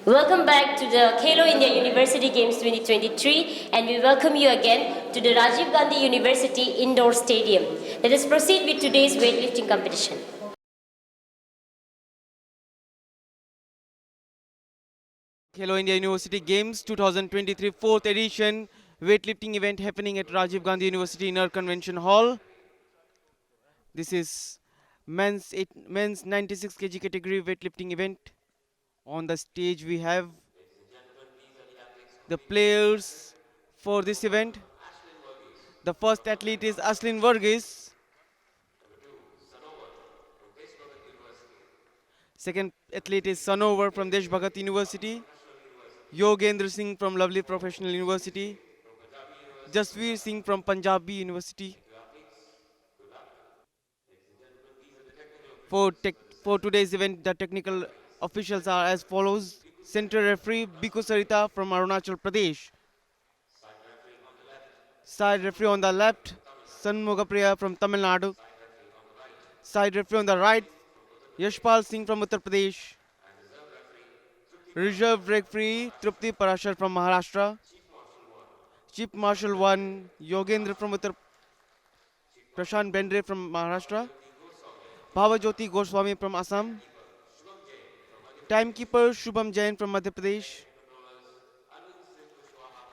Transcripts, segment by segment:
Welcome back to the Khelo India University Games 2023, and we welcome you again to the Rajiv Gandhi University Indoor Stadium. Let us proceed with today's weightlifting competition. Khelo India University Games 2023 4th edition weightlifting event happening at Rajiv Gandhi University Inner Convention Hall. This is men's 96 kg category weightlifting event. On the stage we have the players for this event. The first athlete is Aslin Varghese. Second athlete is Sanovar from Desh Bhagat University. Yogendra Singh from Lovely Professional University. Jasveer Singh from Punjabi University. For, for today's event, the technical officials are as follows. Center referee Biko Sarita from Arunachal Pradesh. Side referee on the left, Sanmugapriya from Tamil Nadu. Side referee on the right, Yashpal Singh from Uttar Pradesh. Reserve referee Trupti Parashar from Maharashtra. Chief Marshal 1, Yogendra from Uttar Prashant Bendre from Maharashtra. Bhavajyoti Goswami from Assam. Timekeeper Shubham Jain from Madhya Pradesh.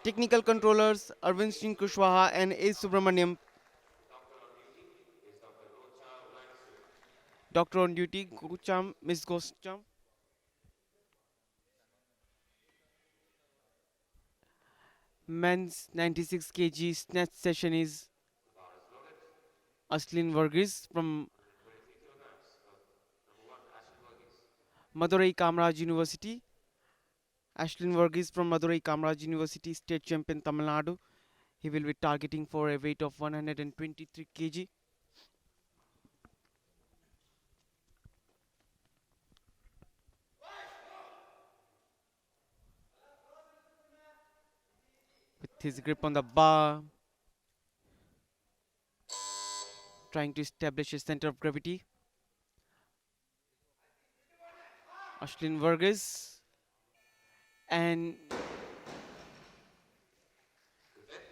Technical controllers Arvind Singh Kushwaha and A. Subramaniam. Doctor on duty Gocham, Ms. Gocham. Men's 96 kg snatch session is Aslin Varghese from Madurai Kamraj University. Ashlin Varghese from Madurai Kamraj University, state champion Tamil Nadu. He will be targeting for a weight of 123 kg. With his grip on the bar, trying to establish a center of gravity. Ashlin Varghese, and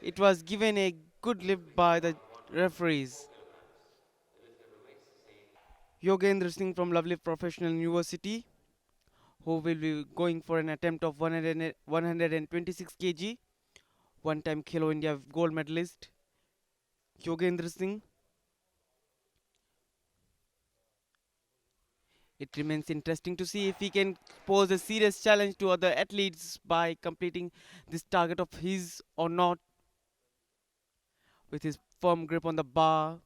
it was given a good lift by the referees. Yogendra Singh from Lovely Professional University, who will be going for an attempt of 126 kg. One-time Khelo India gold medalist, Yogendra Singh. It remains interesting to see if he can pose a serious challenge to other athletes by completing this target of his or not. With his firm grip on the bar,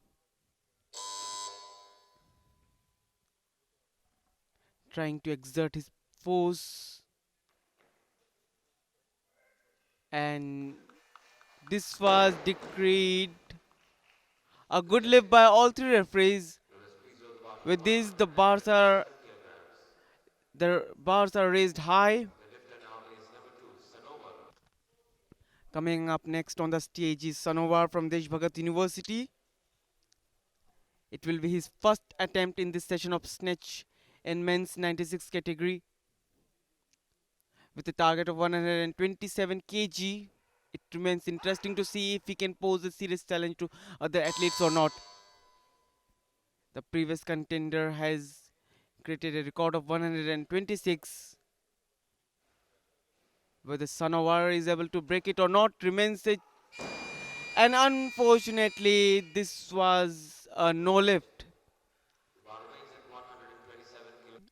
trying to exert his force, and this was decreed a good lift by all three referees. With this, the bars are raised high. Coming up next on the stage is Sanovar from Desh Bhagat University. It will be his first attempt in this session of snatch in men's 96 category. With a target of 127 kg, it remains interesting to see if he can pose a serious challenge to other athletes or not. The previous contender has created a record of 126. Whether Sanovar is able to break it or not remains a, and unfortunately this was a no lift.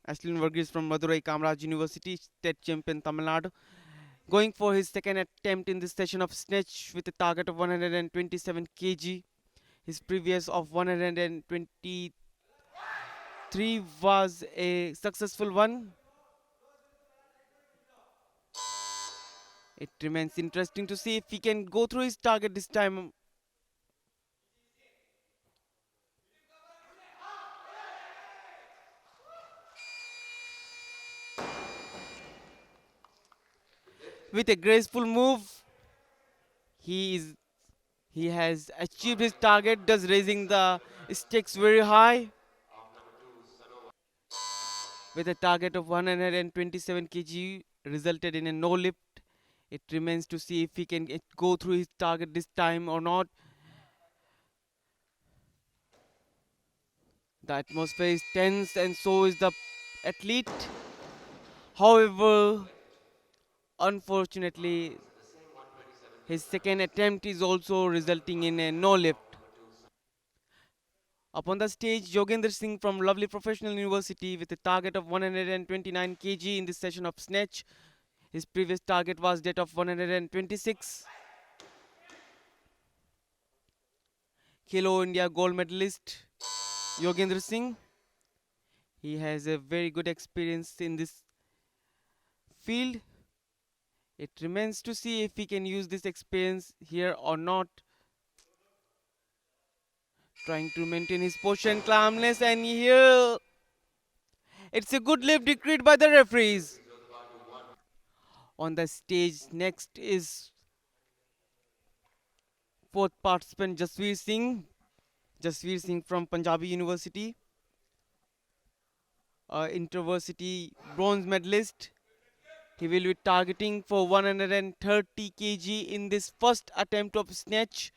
Ashlin Varghese from Madurai Kamraj University, state champion Tamil Nadu, going for his second attempt in this session of snatch with a target of 127 kg. His previous of 123 was a successful one. It remains interesting to see if he can go through his target this time. With a graceful move, he has achieved his target, thus raising the stakes very high. With a target of 127 kg, resulted in a no lift. It remains to see if he can go through his target this time or not. The atmosphere is tense and so is the athlete. However, unfortunately, his second attempt is also resulting in a no lift. Up on the stage, Yogendra Singh from Lovely Professional University with a target of 129 kg in this session of snatch. His previous target was that of 126. Khelo India gold medalist Yogendra Singh. He has a very good experience in this field. It remains to see if he can use this experience here or not. Trying to maintain his position, calmness, and here it's a good lift decreed by the referees. On the stage next is fourth participant Jasveer Singh. Jasveer Singh from Punjabi University. Intervarsity bronze medalist. He will be targeting for 130 kg in this first attempt of snatch.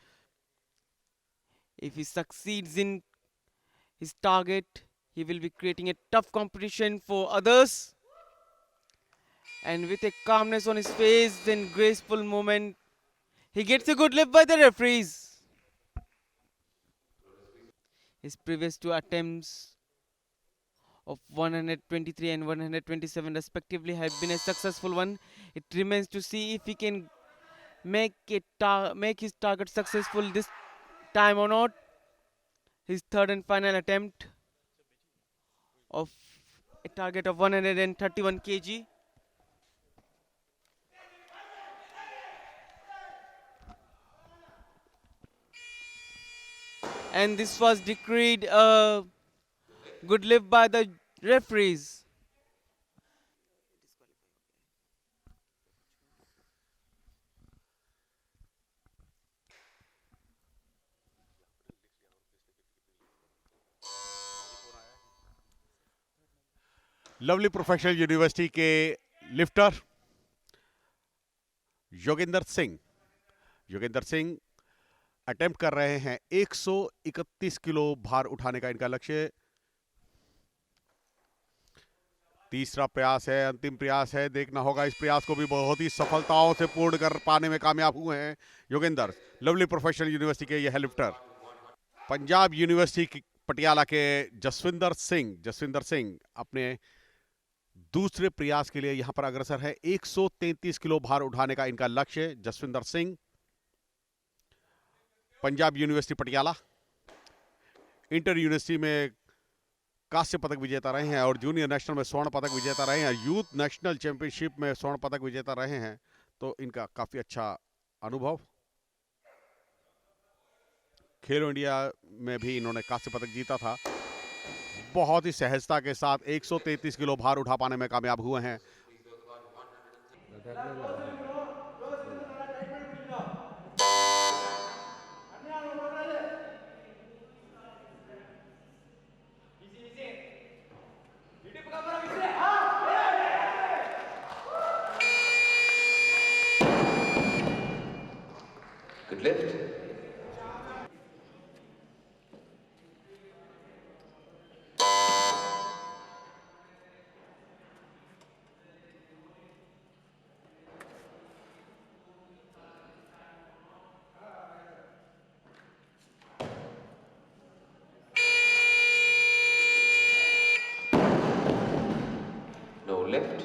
If he succeeds in his target, he will be creating a tough competition for others. And with a calmness on his face and graceful movement, he gets a good lift by the referees. His previous two attempts of 123 and 127 respectively have been a successful one. It remains to see if he can make his target successful this time or not. His third and final attempt of a target of 131 kg. And this was decreed a good lift by the referees. Lovely professional university के lifter Yogendra Singh attempt कर रहे हैं 131 kilo भार उठाने का इनका लक्ष्य। तीसरा प्रयास है, अंतिम प्रयास है, देखना होगा इस प्रयास को भी बहुत ही सफलताओं से पूर्ण कर पाने में कामयाब हुए हैं योगेंद्र। लवली प्रोफेशनल यूनिवर्सिटी के यह लिफ्टर पंजाब यूनिवर्सिटी पटियाला के जसविंदर सिंह अपने दूसरे प्रयास के लिए यहां पर अग्रसर है। 133 किलो भार उठाने का इनका लक्ष्य। Jasvinder Singh Punjab university Patiala, inter university में कांस्य पदक विजेता रहे हैं और जूनियर नेशनल में स्वर्ण पदक विजेता रहे हैं, यूथ नेशनल चैंपियनशिप में स्वर्ण पदक विजेता रहे हैं, तो इनका काफी अच्छा अनुभव। खेलो इंडिया में भी इन्होंने कांस्य पदक जीता था। बहुत ही सहजता के साथ 133 किलो भार उठा पाने में कामयाब हुए हैं। Good lift. No lift.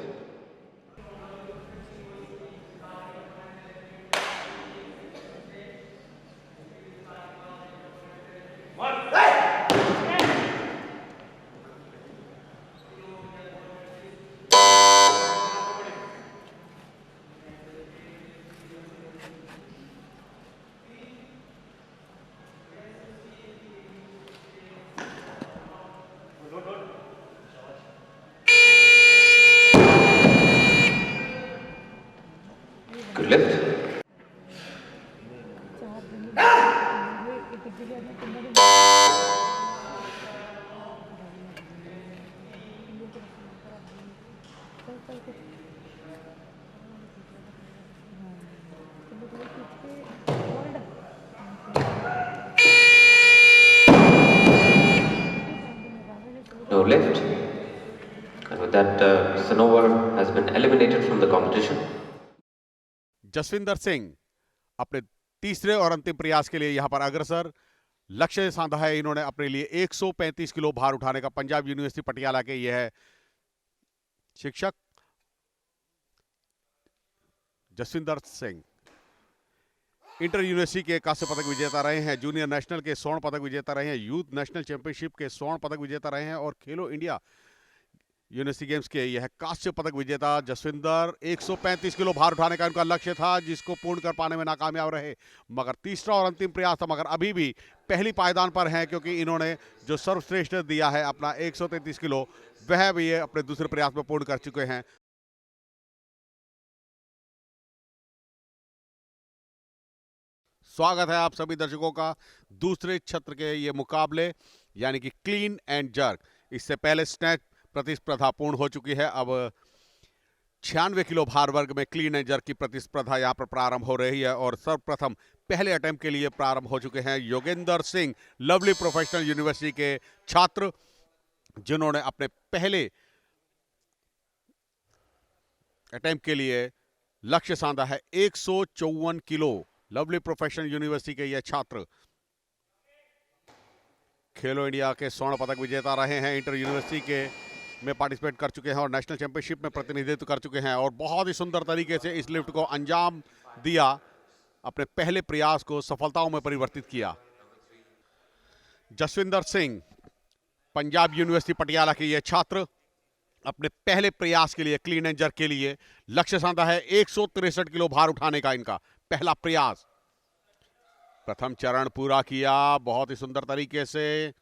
Good lift. No lift. And with that, Sanovar has been eliminated from the competition. Jaswinder Singh अपने तीसरे और अंतिम प्रयास के लिए यहां पर अग्रसर। लक्ष्य साधा है इन्होंने अपने लिए 135 किलो भार उठाने का। पंजाब यूनिवर्सिटी पटियाला के यह है शिक्षक जसविंदर सिंह। इंटर यूनिवर्सिटी के कांस्य पदक विजेता रहे हैं, जूनियर नेशनल के स्वर्ण पदक विजेता रहे हैं, यूथ नेशनल चैंपियनशिप के स्वर्ण पदक विजेता रहे हैं और खेलो इंडिया यूनिवर्सिटी गेम्स के यह कांस्य पदक विजेता जसविंदर। 135 किलो भार उठाने का इनका लक्ष्य था, जिसको पूर्ण कर पाने में नाकामयाब रहे। मगर तीसरा और अंतिम प्रयास था, मगर अभी भी पहली पायदान पर हैं, क्योंकि इन्होंने जो सर्वश्रेष्ठ दिया है अपना 133 किलो, वह भी ये अपने दूसरे प्रयास में पूर्ण कर चुके हैं। स्वागत है आप सभी दर्शकों का दूसरे छत्र के ये मुकाबले, यानी कि क्लीन एंड जर्क। इससे पहले स्नैच प्रतिस्पर्धा पूर्ण हो चुकी है। अब 96 किलो भार वर्ग में क्लीन एंड जर्क की प्रतिस्पर्धा यहां पर प्रारंभ हो रही है और सर्वप्रथम पहले अटेम्प्ट के लिए प्रारंभ हो चुके हैं Yogendra Singh, lovely professional university के छात्र, जिन्होंने अपने पहले अटेम्प्ट के लिए लक्ष्य साधा है 154 किलो। लवली प्रोफेशनल यूनिवर्सिटी के यह छात्र खेलो इंडिया के स्वर्ण पदक विजेता रहे हैं, इंटर यूनिवर्सिटी के में पार्टिसिपेट कर चुके हैं और नेशनल चैंपियनशिप में प्रतिनिधित्व कर चुके हैं और बहुत ही सुंदर तरीके से इस लिफ्ट को अंजाम दिया, अपने पहले प्रयास को सफलताओं में परिवर्तित किया। जसविंदर सिंह, पंजाब यूनिवर्सिटी पटियाला के ये छात्र, अपने पहले प्रयास के लिए क्लीन एंड जर्क के लिए लक्ष्य साधा है 163 किलो भार उठाने का। इनका पहला प्रयास, प्रथम चरण पूरा किया, बहुत ही सुंदर तरीके से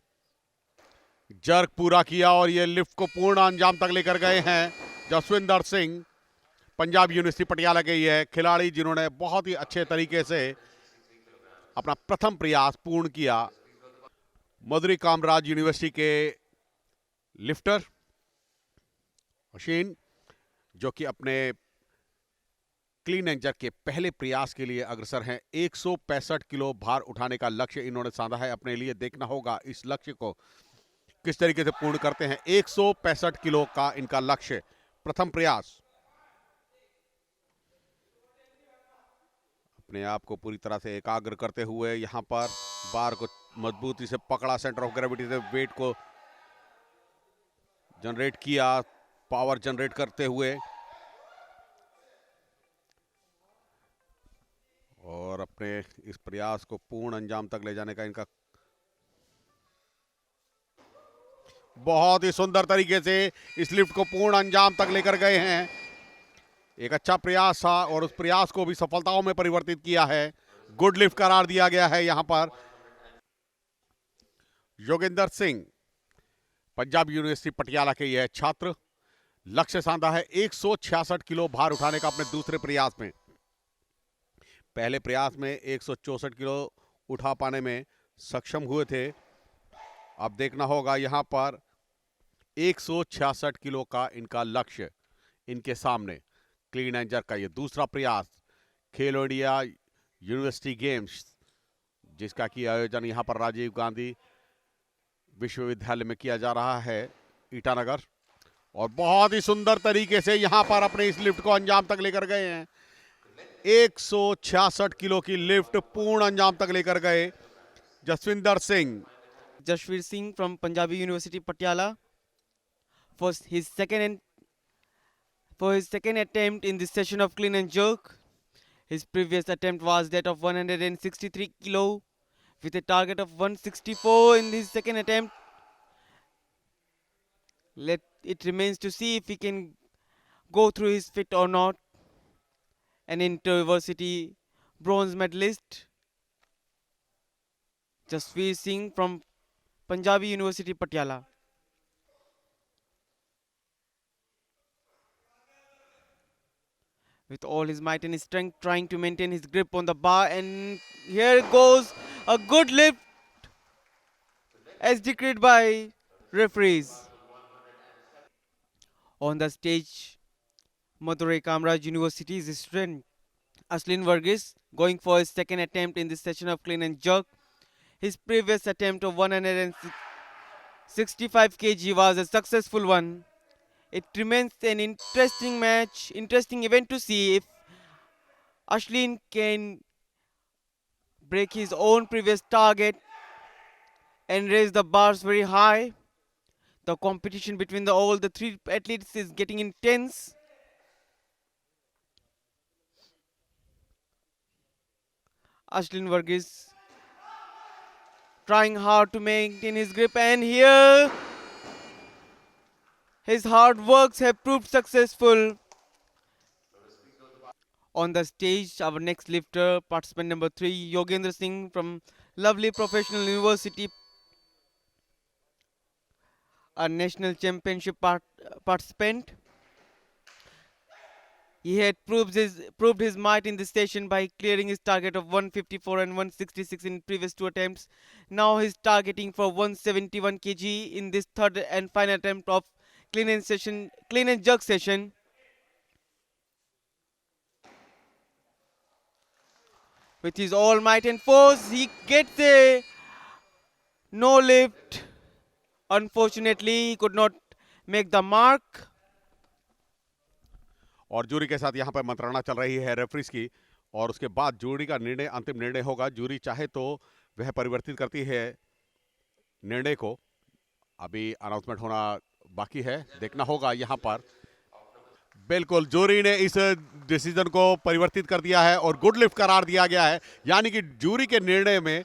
जर्क पूरा किया और ये लिफ्ट को पूर्ण अंजाम तक लेकर गए हैं जसविंदर सिंह, पंजाब यूनिवर्सिटी पटियाला के ये खिलाड़ी, जिन्होंने बहुत ही अच्छे तरीके से अपना प्रथम प्रयास पूर्ण किया। मधुरी कामराज यूनिवर्सिटी के लिफ्टर मशीन, जो कि अपने क्लीन एंड जर्क के पहले प्रयास के लिए अग्रसर हैं। 165 किलो भार उठाने का लक्ष्य इन्होंने साधा है अपने लिए। देखना होगा इस लक्ष्य को किस तरीके से पूर्ण करते हैं। 165 किलो का इनका लक्ष्य, प्रथम प्रयास। अपने आप को पूरी तरह से एकाग्र करते हुए यहां पर बार को मजबूती से पकड़ा, सेंटर ऑफ ग्रेविटी से वेट को जनरेट किया, पावर जनरेट करते हुए और अपने इस प्रयास को पूर्ण अंजाम तक ले जाने का इनका बहुत ही सुंदर तरीके से इस लिफ्ट को पूर्ण अंजाम तक लेकर गए हैं। एक अच्छा प्रयास था और उस प्रयास को भी सफलताओं में परिवर्तित किया है। गुड लिफ्ट करार दिया गया है यहां पर। योगेंद्र सिंह, पंजाब यूनिवर्सिटी पटियाला के यह छात्र, लक्ष्य साधा है 166 किलो भार उठाने का अपने दूसरे प्रयास में। पहले प्रयास में 164 किलो उठा पाने में सक्षम हुए थे। अब देखना होगा यहां पर 166 किलो का इनका लक्ष्य इनके सामने। क्लीन एंड जर्क का ये दूसरा प्रयास, खेलो इंडिया यूनिवर्सिटी गेम्स, जिसका कि आयोजन यहां पर राजीव गांधी विश्वविद्यालय में किया जा रहा है, ईटानगर, और बहुत ही सुंदर तरीके से यहां पर अपने इस लिफ्ट को अंजाम तक लेकर गए हैं। 166 किलो की लिफ्ट पूर्ण अंजाम तक लेकर गए Jasvinder Singh. Jashveer Singh from Punjabi University Patiala for his second attempt in this session of clean and jerk. His previous attempt was that of 163 kilo with a target of 164 in his second attempt. It remains to see if he can go through his fit or not. An inter-university bronze medalist, Jashveer Singh from Punjabi University Patiala. With all his might and his strength, trying to maintain his grip on the bar, and here goes a good lift as decreed by referees. On the stage, Madurai Kamraj University's student Ashlin Varghese going for his second attempt in this session of clean and jerk. His previous attempt of 165 kg was a successful one. It remains an interesting event to see if Ashlin can break his own previous target and raise the bars very high. The competition between all the three athletes is getting intense. Ashlin Varghese trying hard to maintain his grip, and here his hard works have proved successful. On the stage, our next lifter, participant number 3, Yogendra Singh from Lovely Professional University, a national championship participant. He had proved his might in this session by clearing his target of 154 and 166 in previous 2 attempts. Now he's targeting for 171 kg in this third and final attempt of clean and jerk session. With his all might and force, he gets a no lift. Unfortunately, he could not make the mark. और jury के साथ यहाँ पर मंत्रणा चल रही है referees की, और उसके बाद जूरी का निर्णय, अंतिम निर्णय होगा। जूरी चाहे तो वह परिवर्तित करती है निर्णय को। अभी अनाउंसमेंट होना बाकी है, देखना होगा यहाँ पर। बिल्कुल, जूरी ने इस डिसीजन को परिवर्तित कर दिया है और गुड लिफ्ट करार दिया गया है, यानी कि जूरी के निर्णय में,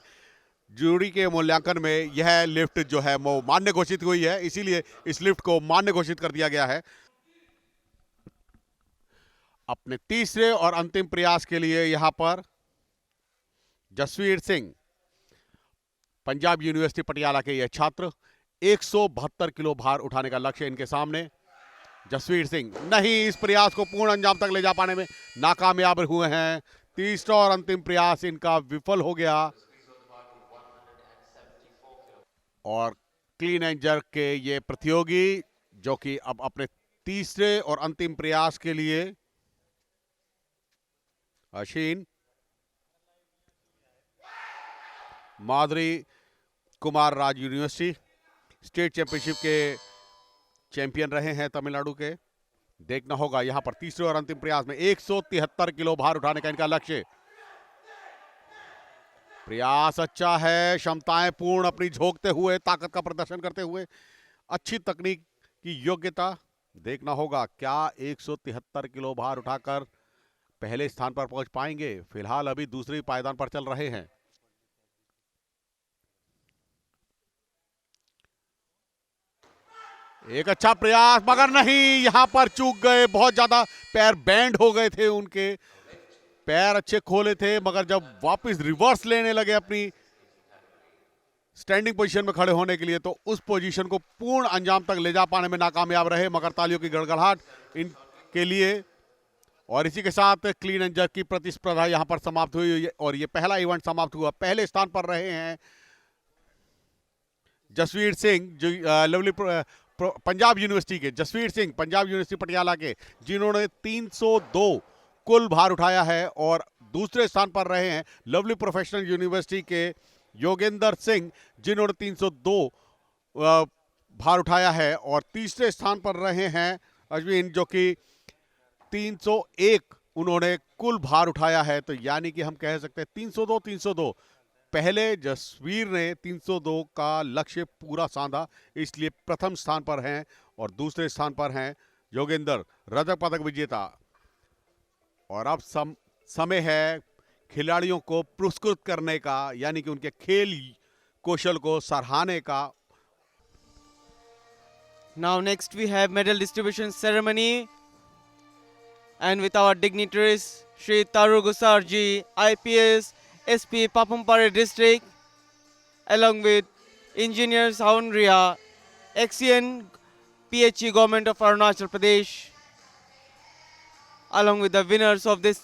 जूरी के मूल्यांकन में यह लिफ्ट जो है वो मान्य घोषित हुई है, इसीलिए इस लिफ्ट को मान्य घोषित कर दिया गया है। अपने तीसरे और अंतिम प्रयास के लिए यहां पर जसवीर सिंह, पंजाब यूनिवर्सिटी पटियाला के यह छात्र, 172 किलो भार उठाने का लक्ष्य इनके सामने। जसवीर सिंह नहीं, इस प्रयास को पूर्ण अंजाम तक ले जा पाने में नाकामयाब हुए हैं। तीसरा और अंतिम प्रयास इनका विफल हो गया और क्लीन एंड जर्क के ये प्रतियोगी, जो कि अब अपने तीसरे और अंतिम प्रयास के लिए अशीन माधुरी Kumar Raj university state championship के चैंपियन रहे हैं तमिलनाडु के। देखना होगा यहां पर तीसरे और अंतिम प्रयास में 173 किलो भार उठाने का इनका लक्ष्य। प्रयास अच्छा है, क्षमताएं पूर्ण अपनी झोंकते हुए, ताकत का प्रदर्शन करते हुए, अच्छी तकनीक की योग्यता। देखना होगा क्या 173 किलो भार उठाकर पहले स्थान पर पहुंच पाएंगे। फिलहाल अभी दूसरी पायदान पर चल रहे हैं। एक अच्छा प्रयास, मगर नहीं, यहां पर चूक गए। बहुत ज्यादा पैर बैंड हो गए थे उनके, पैर अच्छे खोले थे, मगर जब वापस रिवर्स लेने लगे अपनी स्टैंडिंग पोजीशन में खड़े होने के लिए, तो उस पोजीशन को पूर्ण अंजाम तक ले जा पाने में नाकामयाब रहे। मगर तालियों की गड़गड़ाहट इनके लिए। और इसी के साथ क्लीन एंड जर्क की प्रतिस्पर्धा यहां पर समाप्त हुई और ये पहला इवेंट समाप्त हुआ। पहले स्थान पर रहे हैं जसवीर सिंह, जो लवली पंजाब यूनिवर्सिटी के जसवीर सिंह, पंजाब यूनिवर्सिटी पटियाला के, जिन्होंने 302 कुल भार उठाया है। और दूसरे स्थान पर रहे हैं लवली प्रोफेशनल यूनिवर्सिटी के योगेंद्र सिंह, जिन्होंने 302 भार उठाया है। और तीसरे स्थान पर रहे हैं अश्विन, जो कि 301 उन्होंने कुल भार उठाया है। तो यानी कि हम कह सकते हैं 302। पहले जसवीर ने 302 का लक्ष्य पूरा साधा, इसलिए प्रथम स्थान पर हैं। और दूसरे स्थान पर हैं योगेंद्र, रजत पदक विजेता। और अब समय है खिलाड़ियों को पुरस्कृत करने का, यानी कि उनके खेल कौशल को सराहने का। Now next we have medal distribution ceremony, and with our dignitaries Shri Taru Gusarji, IPS, SP Papumpare District, along with Engineer Saunria, XCN PHE Government of Arunachal Pradesh, along with the winners of this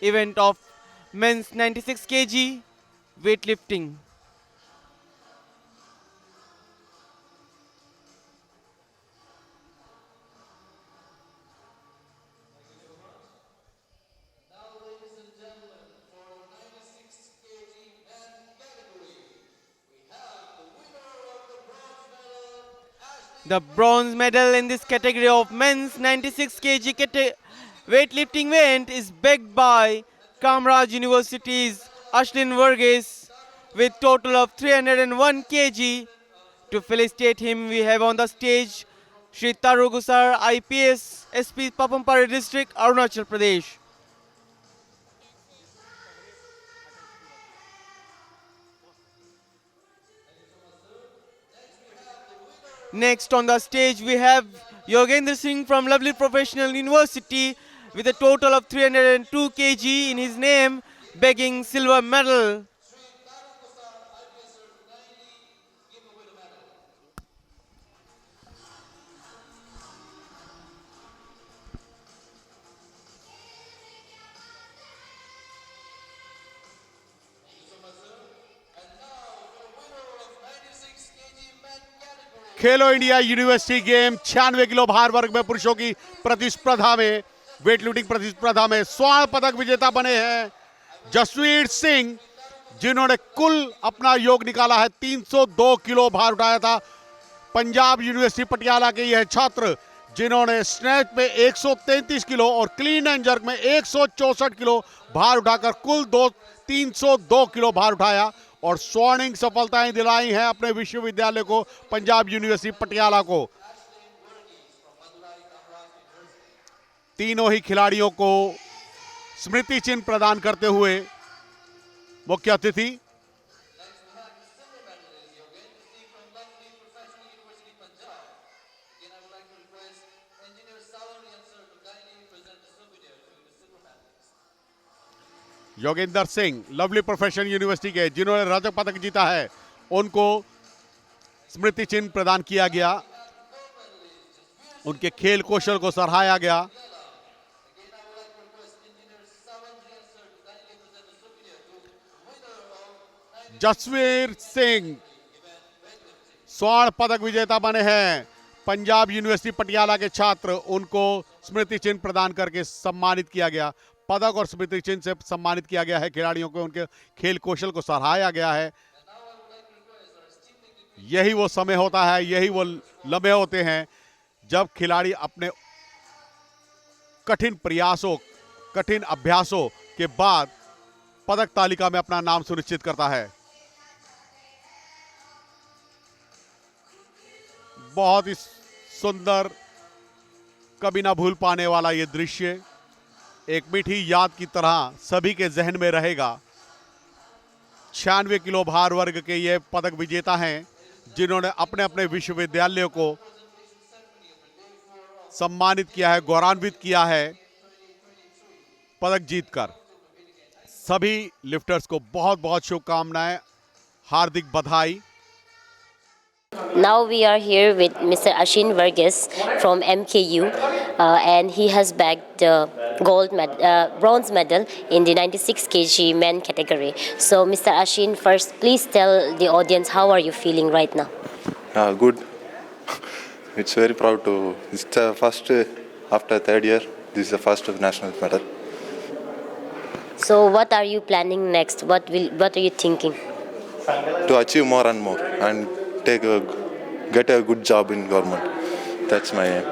event of men's 96 kg weightlifting. The bronze medal in this category of men's 96 kg weightlifting event is bagged by Kamraj University's Ashlin Varghese with total of 301 kg. To felicitate him, we have on the stage Shri Taru Gusar, IPS, SP Papampari District, Arunachal Pradesh. Next on the stage we have Yogendra Singh from Lovely Professional University with a total of 302 kg in his name, begging silver medal. Khelo India university game 96 kilo भार वर्ग में पुरुषों की प्रतिस्पर्धा में weight lifting प्रतिस्पर्धा में स्वर्ण पदक विजेता बने हैं जसवीर सिंह, जिन्होंने कुल अपना योग निकाला है 302 किलो भार उठाया था। पंजाब यूनिवर्सिटी पटियाला के यह छात्र जिन्होंने स्नैच में 133 किलो और क्लीन एंड जर्क में 164 किलो भार उठाकर कुल 302 किलो भार उठाया और स्वर्णिम सफलताएं दिलाई हैं अपने विश्वविद्यालय को, पंजाब यूनिवर्सिटी पटियाला को। तीनों ही खिलाड़ियों को स्मृति चिन्ह प्रदान करते हुए मुख्य अतिथि Yogendra Singh, lovely professional university के, जिन्होंने रजत पदक जीता है, उनको स्मृति चिन्ह प्रदान किया गया। उनके खेल कौशल को सराहा गया। जसवीर सिंह स्वर्ण पदक विजेता बने हैं। पंजाब यूनिवर्सिटी पटियाला के छात्र, उनको स्मृति चिन्ह प्रदान करके सम्मानित किया गया। पदक और स्मृति चिन्ह से सम्मानित किया गया है खिलाड़ियों को, उनके खेल कौशल को सराहाया गया है। यही वो समय होता है, यही वो लम्हे होते हैं जब खिलाड़ी अपने कठिन प्रयासों, कठिन अभ्यासों के बाद पदक तालिका में अपना नाम सुनिश्चित करता है। बहुत ही सुंदर, कभी ना भूल पाने वाला ये दृश्य एक मीठी याद की तरह सभी के जहन में रहेगा। 96 किलो भार वर्ग के ये पदक विजेता हैं, जिन्होंने अपने अपने विश्वविद्यालयों को सम्मानित किया है, गौरवान्वित किया है पदक जीतकर। सभी लिफ्टर्स को बहुत बहुत शुभकामनाएं, हार्दिक बधाई। Now we are here with Mr. Ashin Varghese from MKU, and he has bagged the bronze medal in the 96 kg men category. So, Mr. Ashin, first, please tell the audience how are you feeling right now? Good. It's very proud to. It's the first after third year. This is the first national medal. So, what are you planning next? What are you thinking? To achieve more and more and get a good job in government. That's my aim.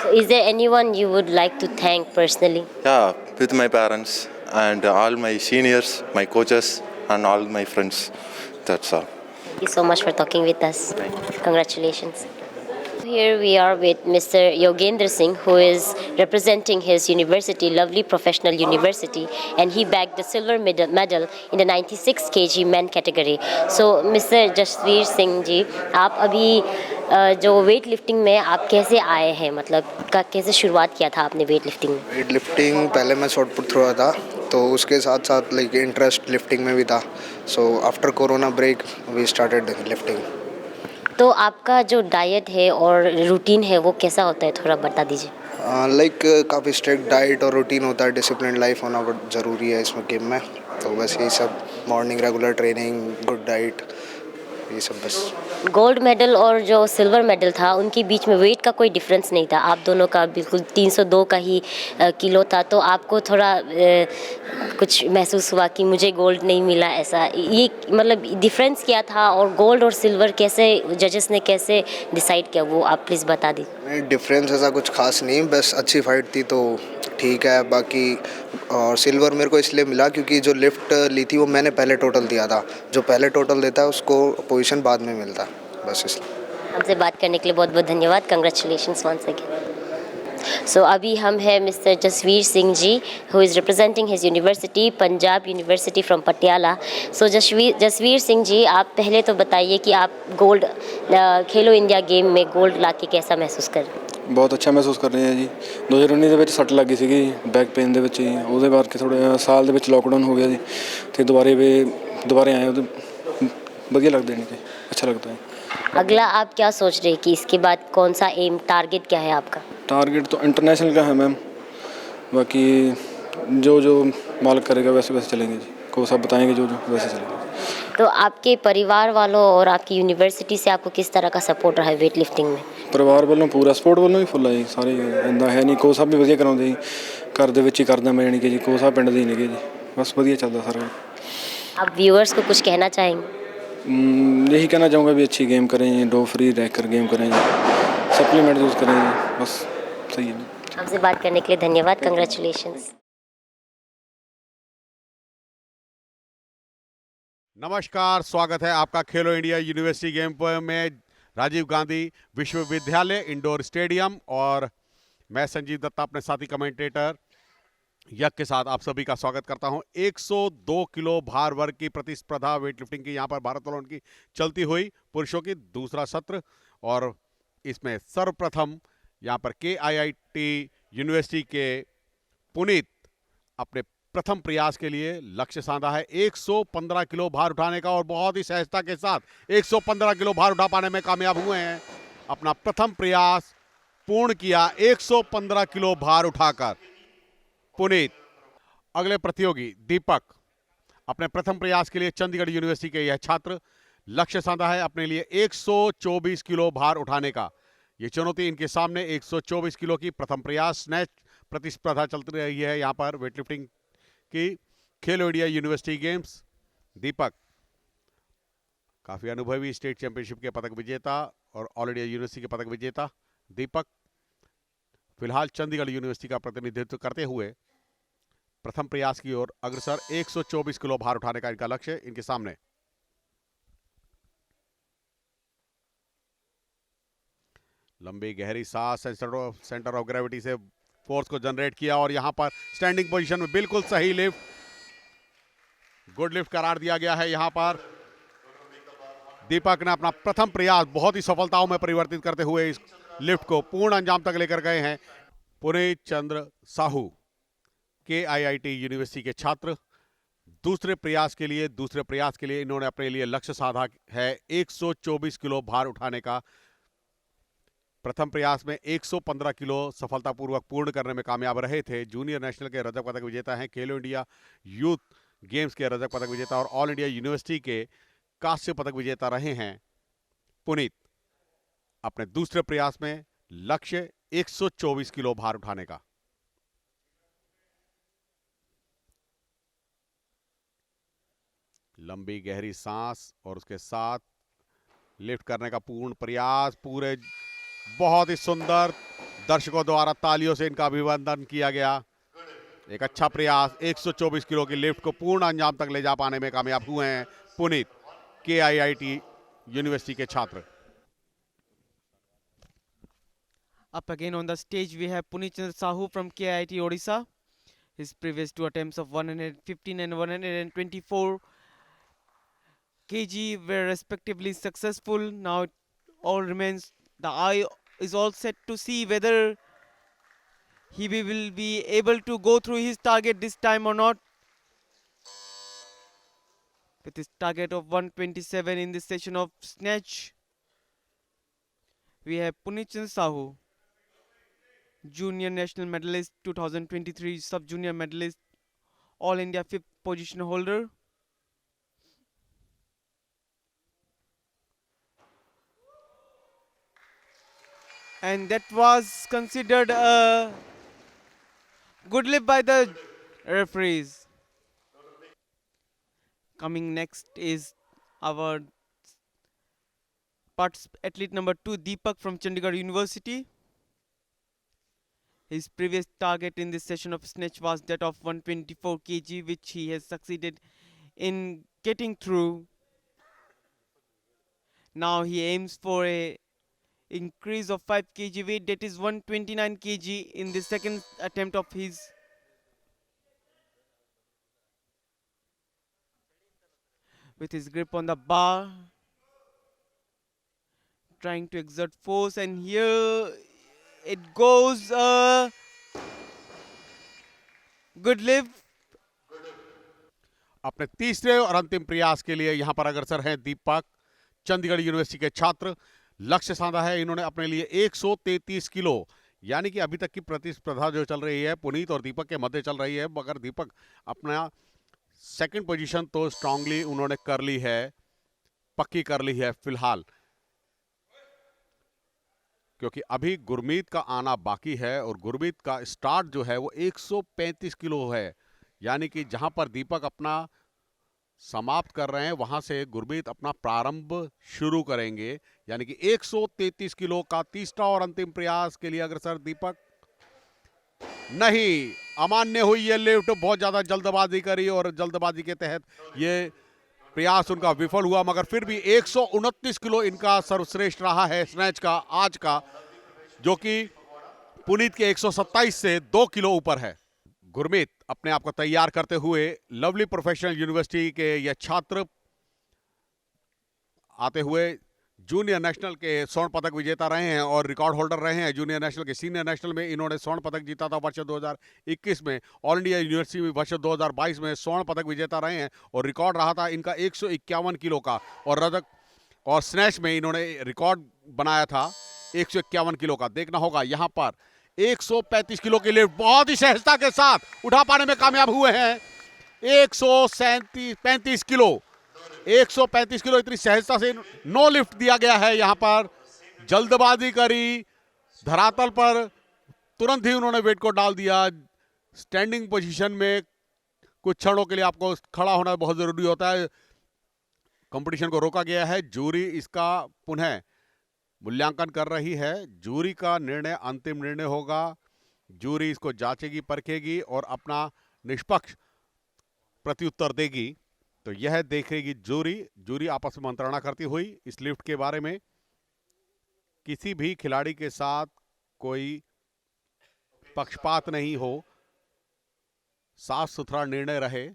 So is there anyone you would like to thank personally? Yeah, with my parents and all my seniors, my coaches, and all my friends. That's all. Thank you so much for talking with us. Congratulations. Here we are with Mr. Yogendra Singh, who is representing his university, Lovely Professional University, and he bagged the silver medal in the 96 kg men category. So, Mr. Jasveer Singh जी, आप अभी जो weight lifting में आप कैसे आए हैं, मतलब कैसे शुरुआत किया था आपने वेट लिफ्टिंग में? वेट लिफ्टिंग पहले मैं शॉर्ट पुट थ्रो था, तो उसके साथ साथ लाइक इंटरेस्ट लिफ्टिंग में भी था। So after corona break we started lifting. तो आपका जो डाइट है और रूटीन है वो कैसा होता है, थोड़ा बता दीजिए। लाइक काफ़ी स्ट्रिक्ट डाइट और रूटीन होता है, डिसिप्लिन लाइफ होना बहुत ज़रूरी है इसमें गेम में। तो बस यही सब, morning regular training, good diet, ये सब बस। गोल्ड मेडल और जो सिल्वर मेडल था उनके बीच में वेट का कोई डिफरेंस नहीं था, आप दोनों का बिल्कुल 302 का ही किलो था। तो आपको थोड़ा कुछ महसूस हुआ कि मुझे गोल्ड नहीं मिला, ऐसा ये मतलब डिफरेंस क्या था और गोल्ड और सिल्वर कैसे जजेस ने कैसे डिसाइड किया, वो आप प्लीज़ बता दीजिए। नहीं, डिफरेंस ऐसा कुछ खास नहीं, बस अच्छी फाइट थी तो ठीक है। बाकी और सिल्वर मेरे को इसलिए मिला क्योंकि जो लिफ्ट ली थी वो मैंने पहले टोटल दिया था, जो पहले टोटल देता है उसको पोजीशन बाद में मिलता, बस इसलिए। हमसे बात करने के लिए बहुत बहुत धन्यवाद। Congratulations once again. सो अभी हम हैं mister Jasvir Singh ji, who is representing his university, Punjab university from Patiala. So Jasvir Singh ji, आप पहले तो बताइए कि आप गोल्ड खेलो इंडिया गेम में गोल्ड लाके कैसा महसूस कर रहे हैं? ਬਹੁਤ ਅੱਛਾ ਮਹਿਸੂਸ ਕਰ ਰਹੇ ਹਾਂ ਜੀ। 2019 ਦੇ ਵਿੱਚ ਸੱਟ ਲੱਗੀ ਸੀਗੀ ਬੈਕ ਪੇਨ ਦੇ ਵਿੱਚ ਜੀ, ਉਹਦੇ ਕਰਕੇ ਥੋੜ੍ਹਾ ਸਾਲ ਦੇ ਵਿੱਚ ਲੋਕਡਾਊਨ ਹੋ ਗਿਆ ਜੀ, ਅਤੇ ਦੁਬਾਰੇ ਆਏ ਉਹਦੇ ਵਧੀਆ ਲੱਗਦਾ ਨਹੀਂ ਕਿ अच्छा लगता है। अगला आप क्या सोच रहे हैं कि इसके बाद कौन सा एम टारगेट क्या है आपका? टारगेट तो इंटरनेशनल का है मैम, बाकी जो मालिक करेगा वैसे वैसे चलेंगे जी, को सब बताएंगे जो वैसे चलेंगे। तो आपके परिवार वालों और आपकी यूनिवर्सिटी से आपको किस तरह का सपोर्ट रहा है वेट लिफ्टिंग में? ਪਰਿਵਾਰ ਵੱਲੋਂ ਪੂਰਾ ਸਪੋਰਟ ਵੱਲੋਂ ਵੀ ਫੁੱਲ ਆ ਜੀ, ਸਾਰੇ ਇੰਦਾ ਹੈ ਨਹੀਂ, ਕੋਚ ਸਾਹਿਬ ਵੀ ਵਧੀਆ ਕਰਾਉਂਦੇ ਜੀ, ਘਰ ਦੇ ਵਿੱਚ ਹੀ ਕਰਦਾ ਮੈਂ, ਯਾਨੀ ਕਿ ਜੀ ਕੋਚ ਸਾਹਿਬ ਪਿੰਡ ਦੇ ਹੀ ਨੇਗੇ ਜੀ, ਬਸ ਵਧੀਆ ਚੱਲਦਾ ਸਾਰਾ। आप व्यूअर्स को कुछ कहना चाहेंगे? यही कहना चाहूँगा भी अच्छी गेम करें, डो फ्री रहकर गेम करें, सप्लीमेंट यूज़ करें, बस सही है। हमसे बात करने के लिए धन्यवाद। कंग्रेचुलेशंस। नमस्कार, स्वागत है आपका खेलो इंडिया यूनिवर्सिटी गेम में राजीव गांधी विश्वविद्यालय इंडोर स्टेडियम, और मैं संजीव दत्ता अपने साथी कमेंटेटर यज्ञ के साथ आप सभी का स्वागत करता हूं। 102 किलो भार वर्ग की प्रतिस्पर्धा वेट लिफ्टिंग की यहां पर भारत्तोलन की चलती हुई पुरुषों की दूसरा सत्र, और इसमें सर्वप्रथम यहां पर KIIT यूनिवर्सिटी के पुनीत अपने प्रथम प्रयास के लिए लक्ष्य साधा है 115 किलो भार उठाने का, और बहुत ही सहजता के साथ 115 किलो भार उठा पाने में कामयाब हुए हैं। अपना प्रथम प्रयास पूर्ण किया 115 किलो भार उठाकर पुनीत। अगले प्रतियोगी दीपक, अपने प्रथम प्रयास के लिए चंडीगढ़ यूनिवर्सिटी के यह छात्र, लक्ष्य साधा है अपने लिए 124 किलो भार उठाने का। ये चुनौती इनके सामने 124 किलो की प्रथम प्रयास स्नैच प्रतिस्पर्धा चलती रही है यहां पर वेटलिफ्टिंग की खेलो इंडिया यूनिवर्सिटी गेम्स। दीपक काफी अनुभवी स्टेट चैंपियनशिप के पदक विजेता और ऑल इंडिया यूनिवर्सिटी के पदक विजेता दीपक फिलहाल चंडीगढ़ यूनिवर्सिटी का प्रतिनिधित्व करते हुए प्रथम प्रयास की ओर अग्रसर। 124 किलो भार उठाने का इनका लक्ष्य इनके सामने। लंबी गहरी सांस, सेंटर ऑफ ग्रेविटी से फोर्स को जनरेट किया, और यहां पर स्टैंडिंग पोजीशन में बिल्कुल सही लिफ्ट, गुड लिफ्ट करार दिया गया है। यहां पर दीपक ने अपना प्रथम प्रयास बहुत ही सफलताओं में परिवर्तित करते हुए इस लिफ्ट को पूर्ण अंजाम तक लेकर गए हैं। पुनीत चंद्र साहू, KIIT यूनिवर्सिटी के छात्र, दूसरे प्रयास के लिए इन्होंने अपने लिए लक्ष्य साधा है 124 किलो भार उठाने का। प्रथम प्रयास में 115 किलो सफलतापूर्वक पूर्ण करने में कामयाब रहे थे। जूनियर नेशनल के रजत पदक विजेता हैं, खेलो इंडिया यूथ गेम्स के रजत पदक विजेता और ऑल इंडिया यूनिवर्सिटी के कांस्य पदक विजेता रहे हैं पुनीत। अपने दूसरे प्रयास में लक्ष्य 124 किलो भार उठाने का। लंबी गहरी सांस और उसके साथ लिफ्ट करने का पूर्ण प्रयास, पूरे बहुत ही सुंदर, दर्शकों द्वारा तालियों से इनका अभिवादन किया गया। एक अच्छा प्रयास, 124 किलो की लिफ्ट को पूर्ण अंजाम तक ले जा पाने में कामयाब हुए हैं पुनीत, KIIT यूनिवर्सिटी के छात्र। Up again on the stage we have Puneet Chandra Sahu from KIIT Odisha. His previous two attempts of 115 and 124 kg were respectively successful. Now it all remains, the eye is all set to see whether he will be able to go through his target this time or not. With his target of 127 in this session of snatch, we have Puneet Chandra Sahu, junior national medalist, 2023 sub-junior medalist, all India 5th position holder. And that was considered a good lift by the referees. Coming next is our athlete number 2, Deepak from Chandigarh University. His previous target in this session of snatch was that of 124 kg, which he has succeeded in getting through. Now he aims for a increase of 5 kg weight, that is 129 kg in the second attempt of his. With his grip on the bar, trying to exert force, and here it goes. Good lift. अपने तीसरे और अंतिम प्रयास के लिए यहां पर अग्रसर हैं दीपक, चंडीगढ़ यूनिवर्सिटी के छात्र। लक्ष्य साधा है इन्होंने अपने लिए 133 किलो, यानी कि अभी तक की प्रतिस्पर्धा जो चल रही है पुनीत और दीपक के मध्य चल रही है, मगर दीपक अपना सेकंड पोजीशन तो स्ट्रांगली उन्होंने कर ली है, पक्की कर ली है फिलहाल, क्योंकि अभी गुरमीत का आना बाकी है और गुरमीत का स्टार्ट जो है वो 135 किलो है, यानी कि जहां पर दीपक अपना समाप्त कर रहे हैं वहां से गुरमीत अपना प्रारंभ शुरू करेंगे, यानी कि 133 किलो का तीसरा और अंतिम प्रयास के लिए अग्रसर दीपक। नहीं, अमान्य हुई ये लिफ्ट, बहुत ज्यादा जल्दबाजी करी और जल्दबाजी के तहत ये प्रयास उनका विफल हुआ, मगर फिर भी 129 किलो इनका सर्वश्रेष्ठ रहा है स्नैच का आज का, जो कि पुनीत के 127 से 2 किलो ऊपर है। गुरमीत अपने आप को तैयार करते हुए लवली प्रोफेशनल यूनिवर्सिटी के यह छात्र आते हुए जूनियर नेशनल के स्वर्ण पदक विजेता रहे हैं और रिकॉर्ड होल्डर रहे हैं। जूनियर नेशनल के सीनियर नेशनल में इन्होंने स्वर्ण पदक जीता था वर्ष 2021 में, ऑल इंडिया यूनिवर्सिटी में वर्ष 2022 में स्वर्ण पदक विजेता रहे हैं और रिकॉर्ड रहा था इनका 151 किलो का, और रजक और स्नैच में इन्होंने रिकॉर्ड बनाया था 151 किलो का। देखना होगा यहाँ पर 135 किलो की लिफ्ट बहुत ही सहजता के साथ उठा पाने में कामयाब हुए हैं। 135 किलो 135 किलो इतनी सहजता से नो लिफ्ट दिया गया है। यहां पर जल्दबाजी करी, धरातल पर तुरंत ही उन्होंने वेट को डाल दिया। स्टैंडिंग पोजीशन में कुछ क्षणों के लिए आपको खड़ा होना बहुत जरूरी होता है। कंपटीशन को रोका गया है, जूरी इसका पुनः मूल्यांकन कर रही है। जूरी का निर्णय अंतिम निर्णय होगा, जूरी इसको जांचेगी, परखेगी और अपना निष्पक्ष प्रत्युत्तर देगी। तो यह देखेगी जूरी आपस में मंत्रणा करती हुई इस लिफ्ट के बारे में। किसी भी खिलाड़ी के साथ कोई पक्षपात नहीं हो, साफ सुथरा निर्णय रहे।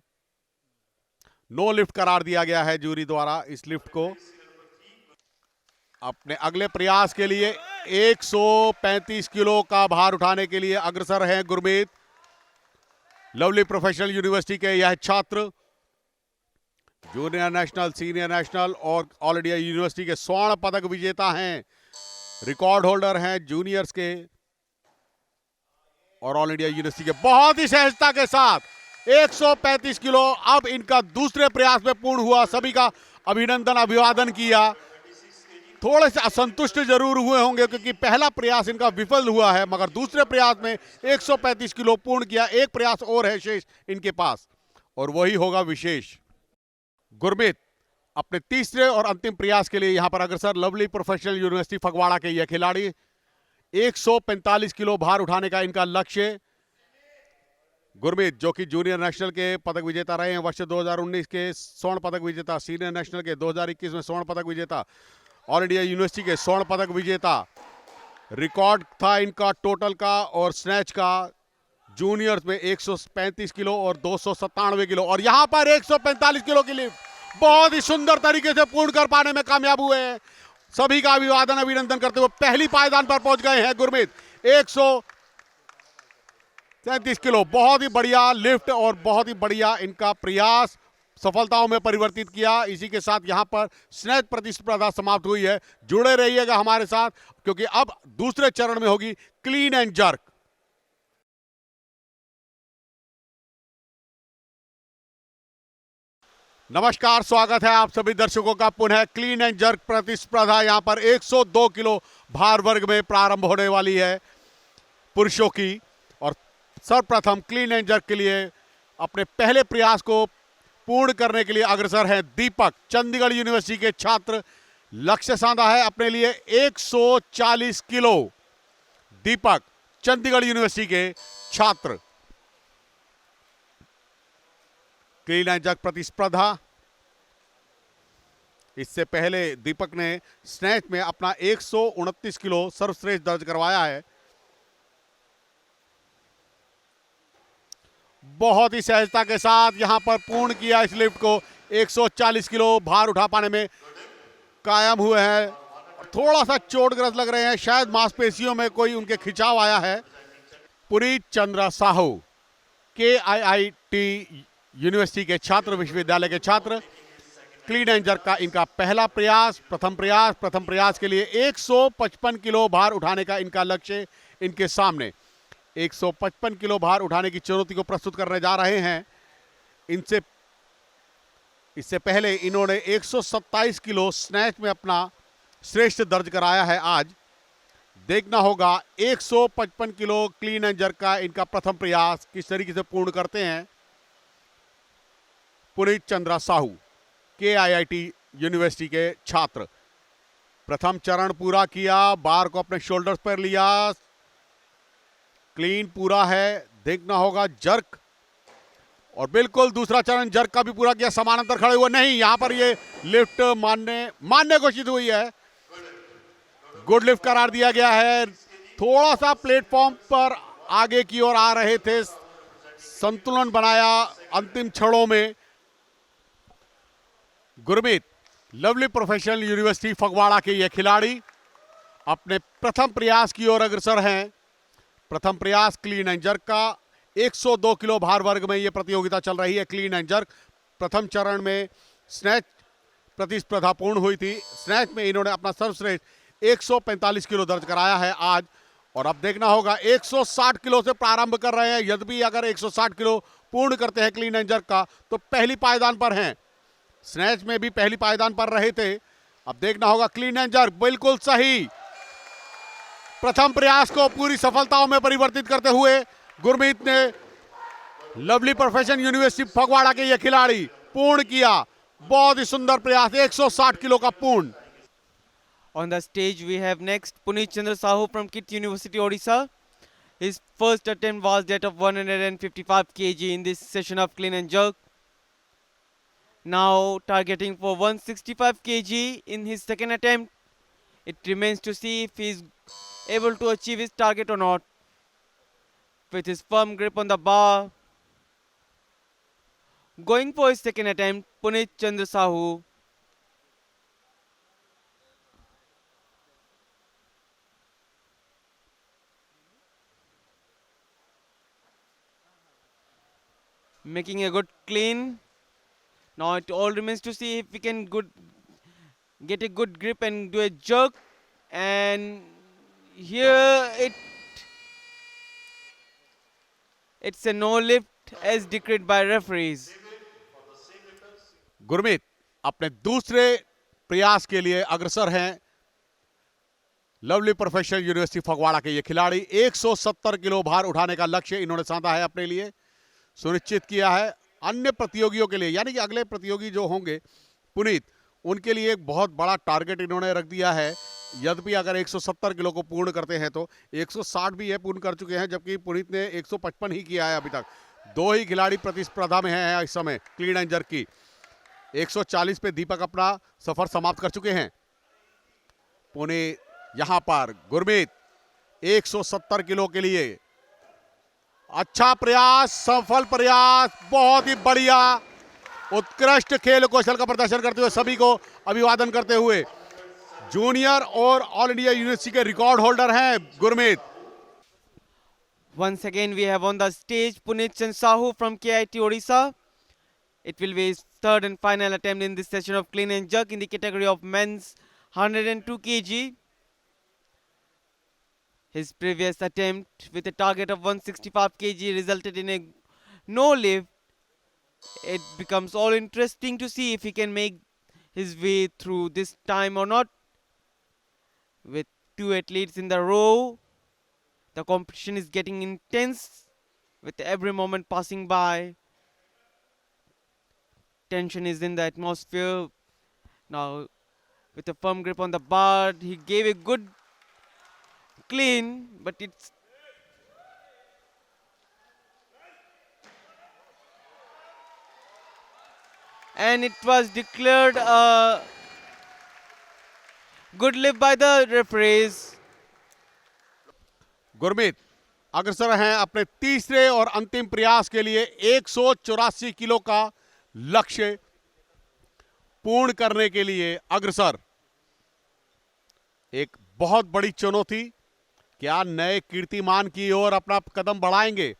नो लिफ्ट करार दिया गया है जूरी द्वारा इस लिफ्ट को। अपने अगले प्रयास के लिए 135 किलो का भार उठाने के लिए अग्रसर हैं गुरमीत, लवली प्रोफेशनल यूनिवर्सिटी के यह छात्र। जूनियर नेशनल, सीनियर नेशनल और ऑल इंडिया यूनिवर्सिटी के स्वर्ण पदक विजेता हैं, रिकॉर्ड होल्डर हैं जूनियर्स के और ऑल इंडिया यूनिवर्सिटी के। बहुत ही सहजता के साथ 135 किलो अब इनका दूसरे प्रयास में पूर्ण हुआ। सभी का अभिनंदन, अभिवादन किया। थोड़े से असंतुष्ट जरूर हुए होंगे क्योंकि पहला प्रयास इनका विफल हुआ है, मगर दूसरे प्रयास में 135 किलो पूर्ण किया। एक प्रयास और है शेष इनके पास और वही होगा विशेष। गुरमीत अपने तीसरे और अंतिम प्रयास के लिए यहां पर अग्रसर, लवली प्रोफेशनल यूनिवर्सिटी फगवाड़ा के यह खिलाड़ी। 145 किलो भार उठाने का इनका लक्ष्य। गुरमीत जो कि जूनियर नेशनल के पदक विजेता रहे हैं, वर्ष 2019 के स्वर्ण पदक विजेता, सीनियर नेशनल के 2021 में स्वर्ण पदक विजेता, ऑल इंडिया यूनिवर्सिटी के स्वर्ण पदक विजेता। रिकॉर्ड था इनका टोटल का और स्नैच का जूनियर्स में 135 किलो और 297 किलो, और यहां पर 145 किलो की लिफ्ट बहुत ही सुंदर तरीके से पूर्ण कर पाने में कामयाब हुए हैं। सभी का अभिवादन, अभिनंदन करते हुए पहली पायदान पर पहुंच गए हैं गुरमीत। 137 किलो, बहुत ही बढ़िया लिफ्ट और बहुत ही बढ़िया इनका प्रयास सफलताओं में परिवर्तित किया। इसी के साथ यहां पर स्नैच प्रतिस्पर्धा समाप्त हुई है। जुड़े रहिएगा हमारे साथ क्योंकि अब दूसरे चरण में होगी क्लीन एंड जर्क। नमस्कार, स्वागत है आप सभी दर्शकों का पुनः क्लीन एंड जर्क प्रतिस्पर्धा। यहां पर 102 किलो भार वर्ग में प्रारंभ होने वाली है पुरुषों की। और सर्वप्रथम क्लीन एंड जर्क के लिए अपने पहले प्रयास को पूर्ण करने के लिए अग्रसर हैं दीपक, चंडीगढ़ यूनिवर्सिटी के छात्र। लक्ष्य साधा है अपने लिए 140 किलो। दीपक, चंडीगढ़ यूनिवर्सिटी के छात्र। क्लीन एंड जर्क प्रतिस्पर्धा। इससे पहले दीपक ने स्नैच में अपना 129 किलो सर्वश्रेष्ठ दर्ज करवाया है। बहुत ही सहजता के साथ यहां पर पूर्ण किया इस लिफ्ट को। 140 किलो भार उठा पाने में कायम हुए हैं। थोड़ा सा चोटग्रस्त लग रहे हैं, शायद मांसपेशियों में कोई उनके खिंचाव आया है। पुनीत चंद्र साहू, KIIT यूनिवर्सिटी के छात्र, विश्वविद्यालय के छात्र। क्लीन एंड जर्क का इनका पहला प्रयास, प्रथम प्रयास के लिए 155 किलो भार उठाने का इनका लक्ष्य इनके सामने। 155 किलो भार उठाने की चुनौती को प्रस्तुत करने जा रहे हैं। इससे पहले इन्होंने 127 किलो स्नैच में अपना श्रेष्ठ दर्ज कराया है। आज देखना होगा 155 किलो क्लीन एंड जर्क का इनका प्रथम प्रयास किस तरीके से पूर्ण करते हैं। पुनीत चंद्र साहू, KIIT यूनिवर्सिटी के छात्र। प्रथम चरण पूरा किया, बार को अपने शोल्डर्स पर लिया, क्लीन पूरा है। देखना होगा जर्क, और बिल्कुल दूसरा चरण जर्क का भी पूरा किया। समानांतर खड़े हुए नहीं, यहां पर ये लिफ्ट मान्य घोषित हुई है। गुड लिफ्ट करार दिया गया है। थोड़ा सा प्लेटफॉर्म पर आगे की ओर आ रहे थे, संतुलन बनाया अंतिम क्षणों में। Gurmeet, lovely professional university Phagwara के ये खिलाड़ी अपने प्रथम प्रयास की ओर अग्रसर हैं। प्रथम प्रयास क्लीन एंड जर्क का 102 किलो भार वर्ग में ये प्रतियोगिता चल रही है। क्लीन एंड जर्क प्रथम चरण में स्नैच प्रतिस्पर्धा पूर्ण हुई थी। स्नैच में इन्होंने अपना सर्वश्रेष्ठ 145 किलो दर्ज कराया है आज। और अब देखना होगा 160 किलो से प्रारंभ कर रहे हैं। यद्यपि अगर 160 किलो पूर्ण करते हैं क्लीन एंड जर्क का तो पहली पायदान पर हैं। स्नैच में भी पहली पायदान पर रहे थे। अब देखना होगा क्लीन एंड जर्क, बिल्कुल सही। प्रथम प्रयास को पूरी सफलताओं में परिवर्तित करते हुए गुरमीत ने लवली प्रोफेशनल यूनिवर्सिटी फगवाड़ा के ये खिलाड़ी पूर्ण किया। बहुत ही सुंदर प्रयास, 160 किलो का पूर्ण। On the stage we have next Puneet Chandra Sahu from KIT University, Odisha. His first attempt was that of 155 kg in this session of clean and jerk. Now targeting for 165 kg in his second attempt. It remains to see if he is able to achieve his target or not. With his firm grip on the bar. Going for his second attempt, Puneet Chandra Sahu. Making a good clean. Now it all remains to see if we can get a good grip and do a jerk. And here it's a no lift as decreed by referees. Gurmeet अपने दूसरे प्रयास के लिए अग्रसर हैं। Lovely professional university Phagwara के ये खिलाड़ी 170 किलो भार उठाने का लक्ष्य इन्होंने साधा है, अपने लिए सुनिश्चित किया है। अन्य प्रतियोगियों के लिए, यानी कि अगले प्रतियोगी जो होंगे पुनीत, उनके लिए एक बहुत बड़ा टारगेट इन्होंने रख दिया है। यद्यपि अगर 170 किलो को पूर्ण करते हैं तो 160 भी है पूर्ण कर चुके हैं, जबकि पुनीत ने 155 ही किया है अभी तक। दो ही खिलाड़ी प्रतिस्पर्धा में हैं इस समय क्लीन एंड जर्क की। 140 पे दीपक अपना सफर समाप्त कर चुके हैं। पुणे यहां पर गुरमीत 170 किलो के लिए अच्छा प्रयास, सफल प्रयास, बहुत ही बढ़िया उत्कृष्ट खेल कौशल का प्रदर्शन करते हुए सभी को अभिवादन करते हुए जूनियर और ऑल इंडिया यूनिवर्सिटी के रिकॉर्ड होल्डर हैं Gurmeet. Once again we have on the stage Puneet Chandra Sahu from KIT Odisha. It will be his third and final attempt in this session of clean and jerk in the category of men's 102 kg. His previous attempt with a target of 165 kg resulted in a no lift. it becomes all interesting to see if he can make his way through this time or not. With two athletes in the row, the competition is getting intense with every moment passing by. Tension is in the atmosphere. Now, with a firm grip on the bar, he gave a good clean, but it's and it was declared a good lift by the referees. Gurmeet अग्रसर हैं अपने तीसरे और अंतिम प्रयास के लिए 184 kilo का लक्ष्य पूर्ण करने के लिए अग्रसर। एक बहुत बड़ी चुनौती, क्या नए कीर्तिमान की ओर अपना कदम बढ़ाएंगे?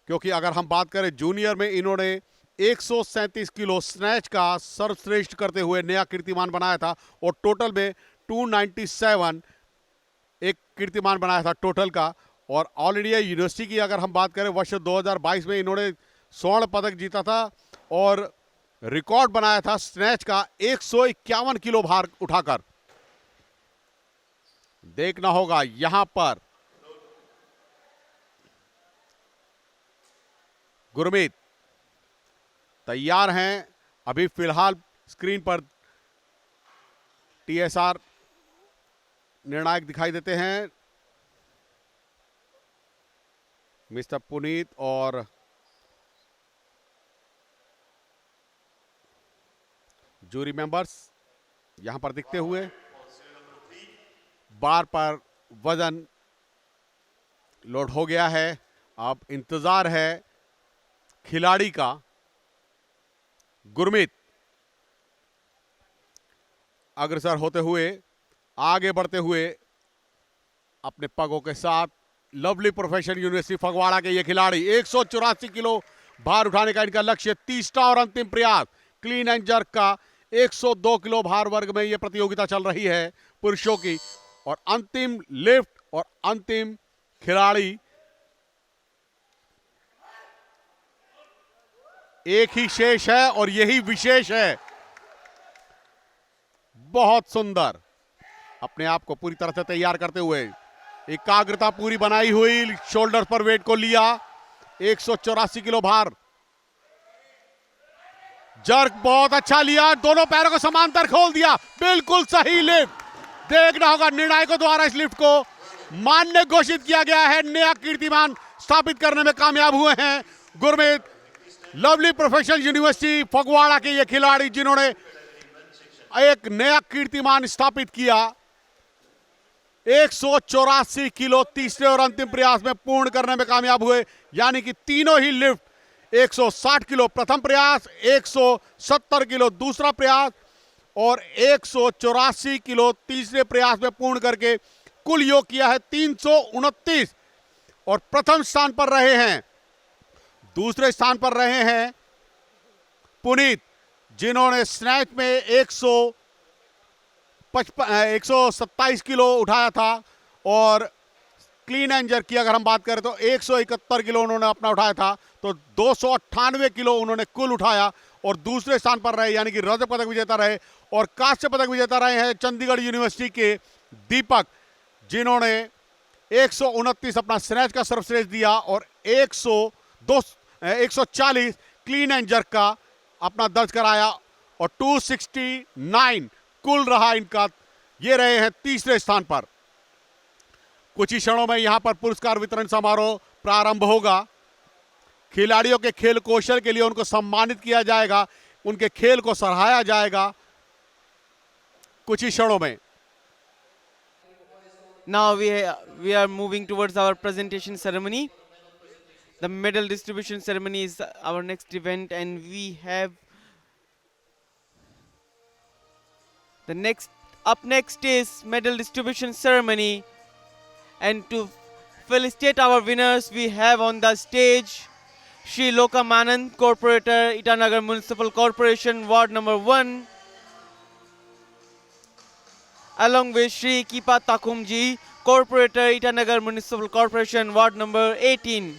क्योंकि अगर हम बात करें जूनियर में, इन्होंने 137 किलो स्नैच का सर्वश्रेष्ठ करते हुए नया कीर्तिमान बनाया था और टोटल में 297 एक कीर्तिमान बनाया था टोटल का। और ऑल इंडिया यूनिवर्सिटी की अगर हम बात करें, वर्ष 2022 में इन्होंने स्वर्ण पदक जीता था और रिकॉर्ड बनाया था स्नैच का 151 किलो भार उठाकर। देखना होगा यहां पर गुरमीत तैयार हैं। अभी फिलहाल स्क्रीन पर टीएसआर निर्णायक दिखाई देते हैं, मिस्टर पुनीत और जूरी मेंबर्स यहां पर दिखते हुए। बार पर वजन लोड हो गया है, अब इंतजार है खिलाड़ी का। गुरमीत अग्रसर होते हुए, आगे बढ़ते हुए अपने पगों के साथ। लवली प्रोफेशनल यूनिवर्सिटी फगवाड़ा के ये खिलाड़ी 184 किलो भार उठाने का इनका लक्ष्य। तीसरा और अंतिम प्रयास क्लीन एंड जर्क का 102 किलो भार वर्ग में ये प्रतियोगिता चल रही है पुरुषों की। और अंतिम लिफ्ट और अंतिम खिलाड़ी एक ही शेष है और यही विशेष है। बहुत सुंदर, अपने आप को पूरी तरह से तैयार करते हुए, एकाग्रता पूरी बनाई हुई, शोल्डर पर वेट को लिया। 184 किलो भार, जर्क बहुत अच्छा लिया, दोनों पैरों को समांतर खोल दिया, बिल्कुल सही लिफ्ट। देखना होगा निर्णायकों द्वारा इस लिफ्ट को मान्य घोषित किया गया है। नया कीर्तिमान स्थापित करने में कामयाब हुए हैं Gurmeet. Lovely professional university Phagwara के ये खिलाड़ी जिन्होंने एक नया कीर्तिमान स्थापित किया। 184 किलो तीसरे और अंतिम प्रयास में पूर्ण करने में कामयाब हुए, यानी कि तीनों ही लिफ्ट 160 किलो प्रथम प्रयास, 170 किलो दूसरा प्रयास और 184 किलो तीसरे प्रयास में पूर्ण करके कुल योग किया है 329 और प्रथम स्थान पर रहे हैं। दूसरे स्थान पर रहे हैं पुनीत, जिन्होंने स्नैच में 127 किलो उठाया था और क्लीन एंड जर्क की अगर हम बात करें तो 171 किलो उन्होंने अपना उठाया था, तो 298 किलो उन्होंने कुल उठाया और दूसरे स्थान पर रहे, यानी कि रजत पदक विजेता रहे। और कांस्य पदक विजेता रहे हैं चंडीगढ़ यूनिवर्सिटी के दीपक, जिन्होंने 129 अपना स्नैच का सर्वश्रेष्ठ दिया और 140 क्लीन एंड जर्क का अपना दर्ज कराया और 269 कुल रहा इनका। ये रहे हैं तीसरे स्थान पर। कुछ ही क्षणों में यहां पर पुरस्कार वितरण समारोह प्रारंभ होगा। खिलाड़ियों के खेल कौशल के लिए उनको सम्मानित किया जाएगा, उनके खेल को सराहाया जाएगा कुछ ही क्षणों में। Now we are moving towards our presentation ceremony. The medal distribution ceremony is our next event, and we have up next is medal distribution ceremony. And to felicitate our winners, we have on the stage Shri Loka Manan, Corporator, Itanagar Municipal Corporation, Ward number 1, along with Shri Kipa Takumji, Corporator, Itanagar Municipal Corporation, Ward number 18.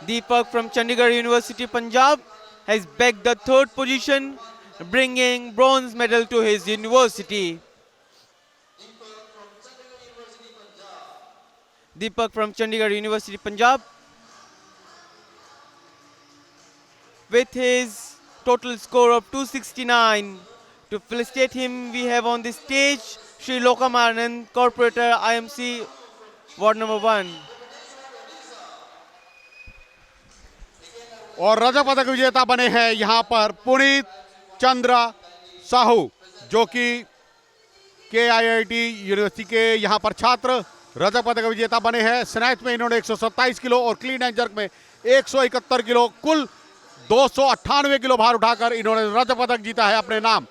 Deepak from Chandigarh University, Punjab, has bagged the third position, bringing bronze medal to his university. Deepak from Chandigarh University, Punjab, with his total score of 269. To felicitate him, we have on the stage Shri Lokamanan, Corporator IMC, Ward number 1. और रजत पदक विजेता बने हैं यहां पर पुनीत चंद्र साहू, जो कि KIIT university के यहां पर छात्र रजत पदक विजेता बने हैं। स्नैच में इन्होंने 127 किलो और क्लीन एंड जर्क में 171 किलो, कुल 298 किलो भार उठाकर इन्होंने रजत पदक जीता है अपने नाम।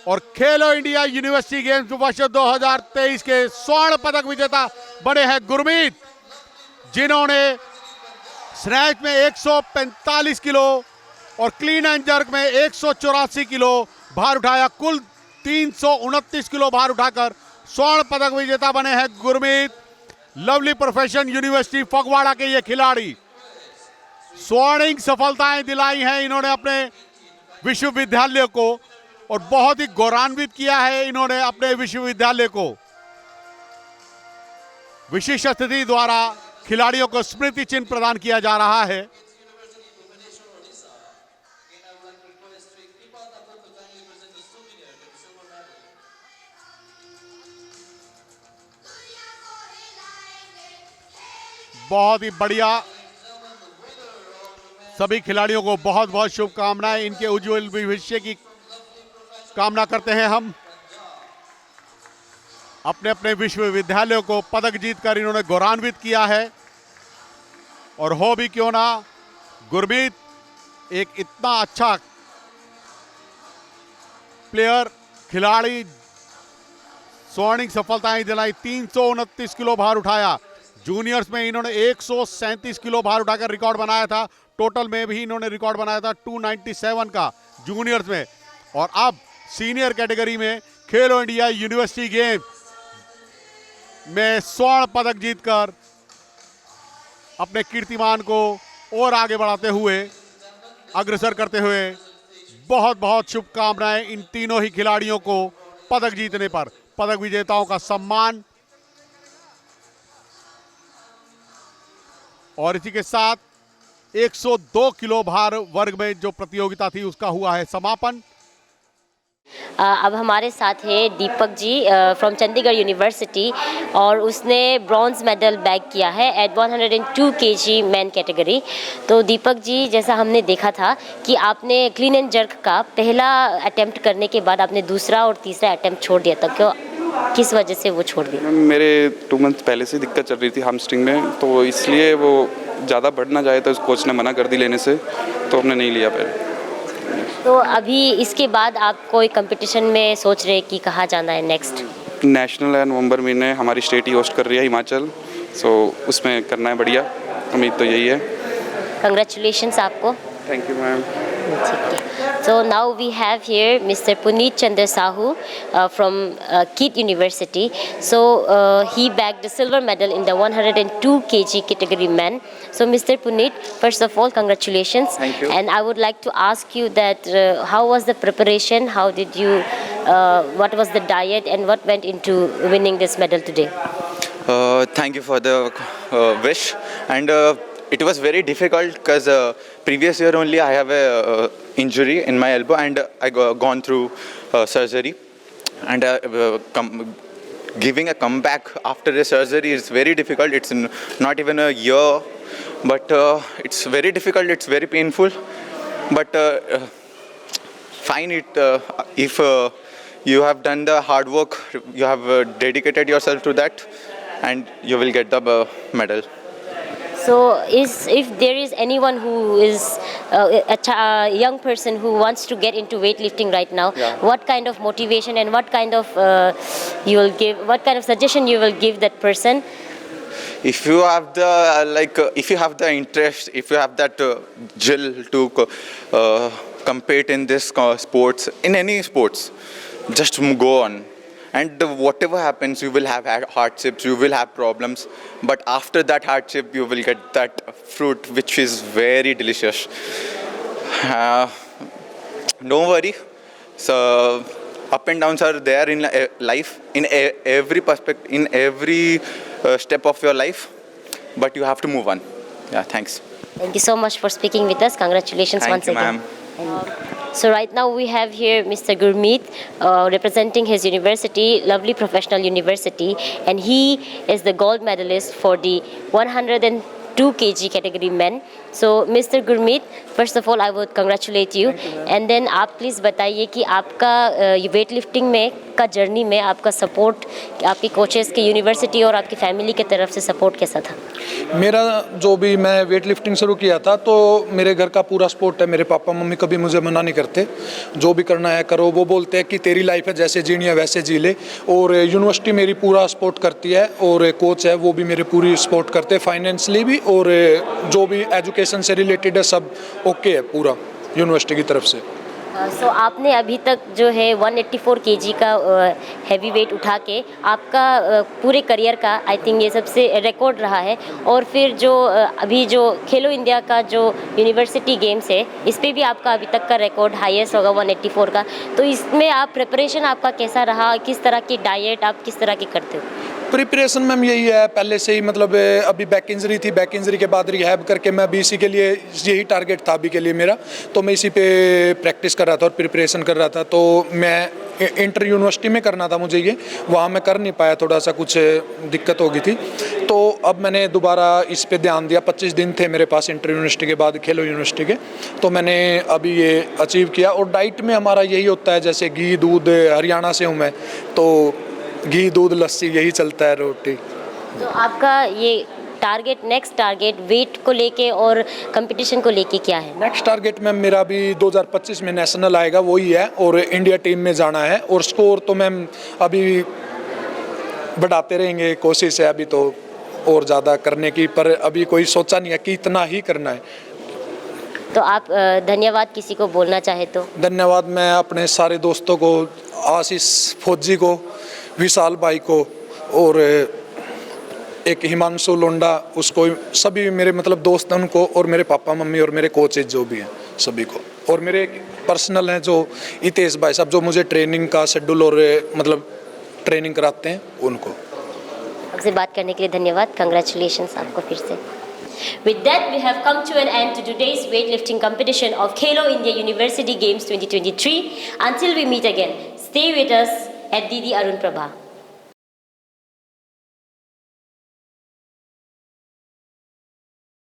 और खेलो इंडिया यूनिवर्सिटी गेम्स वर्ष 2023 के स्वर्ण पदक विजेता बने हैं गुरमीत, जिन्होंने स्नैच में 145 किलो और क्लीन एंड जर्क में 184 किलो भार उठाया, कुल 329 किलो भार उठाकर स्वर्ण पदक विजेता बने हैं Gurmeet. Lovely profession university Phagwara के ये खिलाड़ी स्वर्णिम सफलताएं दिलाई हैं इन्होंने अपने विश्वविद्यालय को, और बहुत ही गौरवान्वित किया है इन्होंने अपने विश्वविद्यालय को। विशिष्ट अतिथि द्वारा खिलाड़ियों को स्मृति चिन्ह प्रदान किया जा रहा है। बहुत ही बढ़िया, सभी खिलाड़ियों को बहुत बहुत शुभकामनाएं, इनके उज्जवल भविष्य की कामना करते हैं हम। अपने अपने विश्वविद्यालयों को पदक जीतकर इन्होंने गौरवान्वित किया है, और हो भी क्यों ना, गुरमीत एक इतना अच्छा प्लेयर खिलाड़ी, स्वर्णिम सफलताएं दिलाई, 329 किलो भार उठाया। जूनियर्स में इन्होंने 137 किलो भार उठाकर रिकॉर्ड बनाया था, टोटल में भी इन्होंने रिकॉर्ड बनाया था 297 का जूनियर्स में। और अब सीनियर कैटेगरी में खेलो इंडिया यूनिवर्सिटी गेम में स्वर्ण पदक जीतकर अपने कीर्तिमान को और आगे बढ़ाते हुए, अग्रसर करते हुए, बहुत बहुत शुभकामनाएं इन तीनों ही खिलाड़ियों को पदक जीतने पर। पदक विजेताओं का सम्मान, और इसी के साथ 102 किलो भार वर्ग में जो प्रतियोगिता थी उसका हुआ है समापन। अब हमारे साथ है दीपक जी फ्रॉम चंडीगढ़ यूनिवर्सिटी, और उसने ब्रॉन्ज मेडल बैग किया है एट 102 kg मैन कैटेगरी। तो दीपक जी, जैसा हमने देखा था कि आपने क्लीन एंड जर्क का पहला अटेम्प्ट करने के बाद आपने दूसरा और तीसरा अटेम्प्ट छोड़ दिया था, क्यों, किस वजह से वो छोड़ दिया? मेरे 2 मंथ पहले से दिक्कत चल रही थी हैमस्ट्रिंग में, तो इसलिए वो ज़्यादा बढ़ ना जाए तो कोच ने मना कर दी लेने से, तो हमने नहीं लिया पहले। तो अभी इसके बाद आप कोई कंपटीशन में सोच रहे कि कहाँ जाना है नेक्स्ट? नेशनल है नवंबर महीने, हमारी स्टेट ही होस्ट कर रही है हिमाचल, सो उसमें करना है बढ़िया, उम्मीद तो यही है। कंग्रेचुलेशंस आपको। Thank you ma'am. ठीक है। So now we have here Mr. Puneet Chandra Sahu from KIIT University. So he bagged the silver medal in the 102 kg category men. So Mr. Puneet, first of all, congratulations. Thank you. And I would like to ask you that how was the preparation? How did you? What was the diet and what went into winning this medal today? Thank you for the wish, and it was very difficult because previous year only I have a injury in my elbow, and I gone through surgery, and giving a comeback after a surgery is very difficult. It's not even a year, but it's very difficult, it's very painful, but fine. If you have done the hard work, you have dedicated yourself to that, and you will get the medal. So, if there is anyone who is a young person who wants to get into weightlifting right now, Yeah. what kind of motivation and what kind of you will give? What kind of suggestion you will give that person? If you have the if you have the interest, if you have that jill to compete in this sports, in any sports, just go on and whatever happens, you will have hardships, you will have problems, but after that hardship, you will get that fruit which is very delicious. Don't worry. So up and downs are there in life, in every perspective, in every step of your life, but you have to move on. Yeah, thanks. Thank you so much for speaking with us. Congratulations Thank once you, again. ma'am. So right now we have here Mr. Gurmeet representing his university, Lovely Professional University, and he is the gold medalist for the 102 kg category men. So Mr. Gurmeet, first of all I would congratulate you, and then आप please बताइए कि आपका weight lifting में का journey में आपका support आपकी coaches की यूनिवर्सिटी और आपकी फैमिली की तरफ से सपोर्ट कैसा था? मेरा जो भी मैं वेट लिफ्टिंग शुरू किया था तो मेरे घर का पूरा सपोर्ट है। मेरे पापा मम्मी कभी मुझे मना नहीं करते, जो भी करना है करो। वो बोलते हैं कि तेरी लाइफ है, जैसे जीनी है वैसे जी ले। और यूनिवर्सिटी मेरी पूरा सपोर्ट करती है, और कोच है वो भी मेरे पूरी सपोर्ट करते हैं फाइनेंशियली भी, और जो भी एजुकेशन से रिलेटेड है सब ओके है पूरा यूनिवर्सिटी की तरफ से। सो आपने अभी तक जो है 184 kg का हैवी वेट उठा के आपका पूरे करियर का आई थिंक ये सबसे रिकॉर्ड रहा है। और फिर जो अभी जो खेलो इंडिया का जो यूनिवर्सिटी गेम्स है इस पे भी आपका अभी तक का रिकॉर्ड हाईएस्ट होगा 184 का। तो इसमें आप प्रिपरेशन आपका कैसा रहा, किस तरह की डाइट आप किस तरह की करते हो? प्रिपरेशन मैम यही है पहले से ही, मतलब अभी बैक इंजरी थी, बैक इंजरी के बाद रिहैब करके मैं अभी इसी के लिए, यही टारगेट था अभी के लिए मेरा, तो मैं इसी पे प्रैक्टिस कर रहा था और प्रिपरेशन कर रहा था। तो मैं इंटर यूनिवर्सिटी में करना था मुझे ये, वहाँ मैं कर नहीं पाया, थोड़ा सा कुछ दिक्कत हो गई थी। तो अब मैंने दोबारा इस पे ध्यान दिया। 25 दिन थे मेरे पास इंटर यूनिवर्सिटी के बाद खेलो यूनिवर्सिटी के, तो मैंने अभी ये अचीव किया। और डाइट में हमारा यही होता है, जैसे घी दूध, हरियाणा से हूँ मैं, तो घी दूध लस्सी यही चलता है, रोटी। तो आपका ये टारगेट, नेक्स्ट टारगेट वेट को लेके और कंपटीशन को लेके क्या है? नेक्स्ट टारगेट मैम मेरा अभी 2025 में नेशनल आएगा, वही है, और इंडिया टीम में जाना है। और स्कोर तो मैम अभी बढ़ाते रहेंगे, कोशिश है अभी तो और ज़्यादा करने की, पर अभी कोई सोचा नहीं है कि इतना ही करना है। तो आप धन्यवाद किसी को बोलना चाहे तो? धन्यवाद मैं अपने सारे दोस्तों को, आशीष फौजी को, विशाल भाई को, और एक हिमांशु लोंडा, उसको, सभी मेरे मतलब दोस्त हैं उनको, और मेरे पापा मम्मी और मेरे कोचेज जो भी हैं सभी को, और मेरे पर्सनल हैं जो हितेश भाई साहब जो मुझे ट्रेनिंग का शेड्यूल और मतलब ट्रेनिंग कराते हैं, उनको। आपसे बात करने के लिए धन्यवाद। कंग्रेचुलेशंस आपको फिर से। With that, we have come to an end to today's weightlifting competition of Khelo India University Games 2023. Until we meet again, stay with us at Didi Arun Prabha.